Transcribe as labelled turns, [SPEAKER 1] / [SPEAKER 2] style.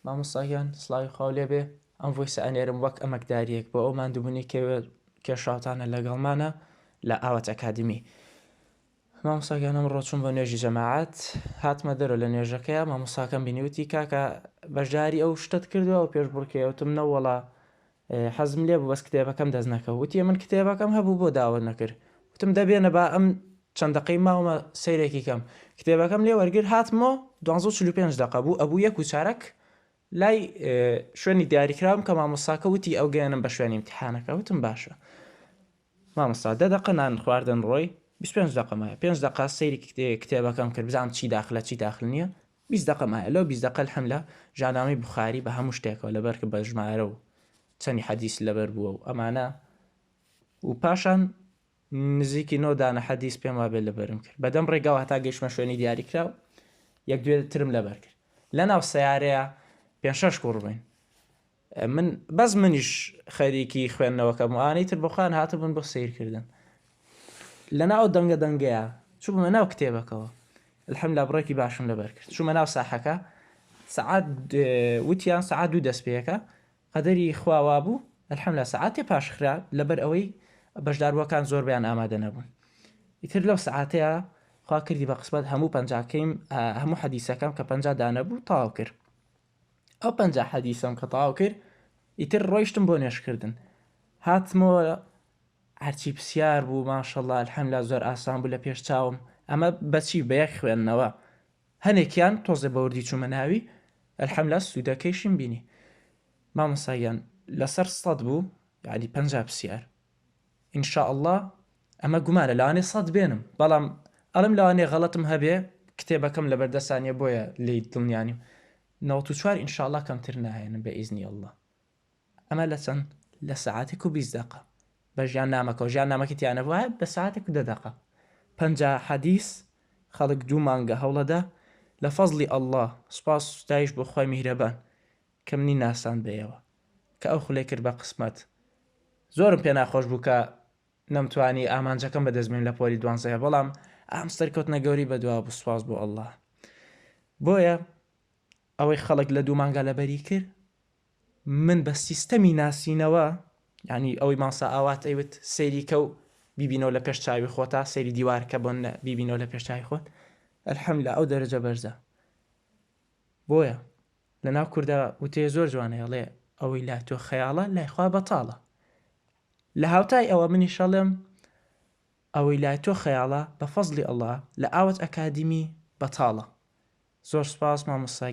[SPEAKER 1] مامۆستاگیان سڵاوی خاو لێبێ ئەم ڤۆیسە ئەنێرم وەک ئەمەکداریەک بۆ ئەو مادووبوونی کێشاوتانە لەگەڵمانە لە ئاوات ئەکادمی. مامۆستاگیان ئەمڕۆ چوون بۆ نوێژی جەماعەت، هاتمە دەرەوە لە نوێژەکەیە. مامۆستاکەم بینیوتی کاکە بەشداری ئەو شتت کردووە و پێش بڕکێوتم نەوەڵا حەزم لێ بوو بەس کتێبەکەم دەست نەکەوت. وتی من کتێبەکەم هەبوو بۆ داوە نەکرد. وتم دەبێنە با ئەم چەندەقەی ماوەمە سەیرێکی کەم کتێبەکەم لێ وەرگر هاتمەوە 12:45 دقە بوو ئەبوو 1:04 لای شوێنی دیاریکراوم کە مامۆستاکە وتی ئەو گەیەنم بە شوێنی ئیمتیحانەکە. وتم باشە. مامۆستا 10 دقە نان خواردن ڕۆی 25 دقە مایە 5 دقە سەیری کتێبەکەم کرد بزانم چی داخلە چی داخل نییە. 20 دقە مایە لەو 20 دقە الحەمدوللا ژاننامەی بوخاری بە هەموو شتێکەوە لەبەر کە بە ژمارە و چەندی حەدیث لەبەر بووە و ئەمانە و پاشان نزیکی 9 دانە حەدیث پێم وابێت لەبەرم کرد. بەدەم ڕێگاوە هەتا گەیشتمە شوێنی دیاریکراو یەک دوێ ترم لەبەر کرد. لەناو سەیارەیە 5-6 کوڕ بووین. من بەس منیش خەریکی خوێندنەوەکەم و ئانەی تر بخوان هاتبوون بۆ سیرکردن. لەناو دەنگە دەنگەیە چوومە ناو کتێبەکەوە الحەمدوللا بڕێکی باشم لەبەر کرد. چوومە ناو ساحەکە سەعات وتیان سەعات 2 دەست پێیەکە قەدەری خواوا بوو الحەمدوللا سەعاتێ پاشخرا لەبەر ئەوەی بەشداروەکان زۆربیان ئامادە نەبوون. ئیتر لەو سەعاتەیە خوا کردی بە قسمەت هەموو پەنجاکەیم هەموو حەدیثەکەم کە 50 دانە بوو تەواو کرد. ئەو 50 حەدیثەم کە تەواو کرد ئیتر ڕۆیشتم بۆ نوێژکردن. هاتمەوە هەرچی پرسیار بوو ماشەڵڵا الحەمدوللا زۆر ئاسان بوو لە پێش چاوم. ئەمە بەچی بە یەک خوێندنەوە هەنێکیان تۆزێ بەوردی چوومە ناوی الحەمدوللا سوودەکەیشم بینی. مامۆستاگیان لەسەر 100 بوو یعنی 50 پرسیار ئینشاءالله ئەمە گومانە لەوانێ 100 بێنم بەڵام ئەڵم لەوانێ غەڵەتم هەبێ کتێبەکەم لە بەردەستانیە بۆیە لی دڵنیانیم 94 ئینشاءالله کەمتر ناهێنم بە ئیزنی ئەڵڵا. ئەمە لە چەند لە سەعاتێک و 20 دقە بە ژیان نامەکە و ژیان نامەکە تیانە وایە بە سەعاتێک و 10 دقە 50 حەدیث خەڵک 2 مانگە هەوڵەدا لە فەزلی ئەڵڵا سوپاس و ستایش بۆ خوای میهرەبان کە منی ناسان بێەوە کە ئەو خولەی کرد بە قسمەت. زۆرم پێ ناخۆش بوو کە نەمتوانی ئامانجەکەم بەدەستبێن لە پۆلی 12 بەڵام ئام سەرکەوتنە گەوری بەدوا بوو سوپاس بۆ ئەڵڵا. بۆیە ئەوەی خەڵک لە 2 مانگە لەبەری کرد من بە سیستەمی ناسینەوە یعنی ئەوەی ماسا ئاوات ئەیوت سەیری کە و بیبینەوە لە پێش چاوی خۆتا سەیری دیوارکە بۆ بیبینەوە لە پێش چاوی خۆت الحەمدوللا ئەو دەرەجە بەرزە. بۆیە لە ناو کووردا وتێ زۆر جوانەیەڵێ ئەوەی لای تۆ خەیاڵە لای خوا بەتاڵە. لە هاوتای ئەوە منی شەڵێم ئەوەی لای تۆ خەیاڵە بە فەزلی ئەڵڵا لە ئاوات ئەکادمی بەتاڵە. زۆر سوپاس مامۆستا.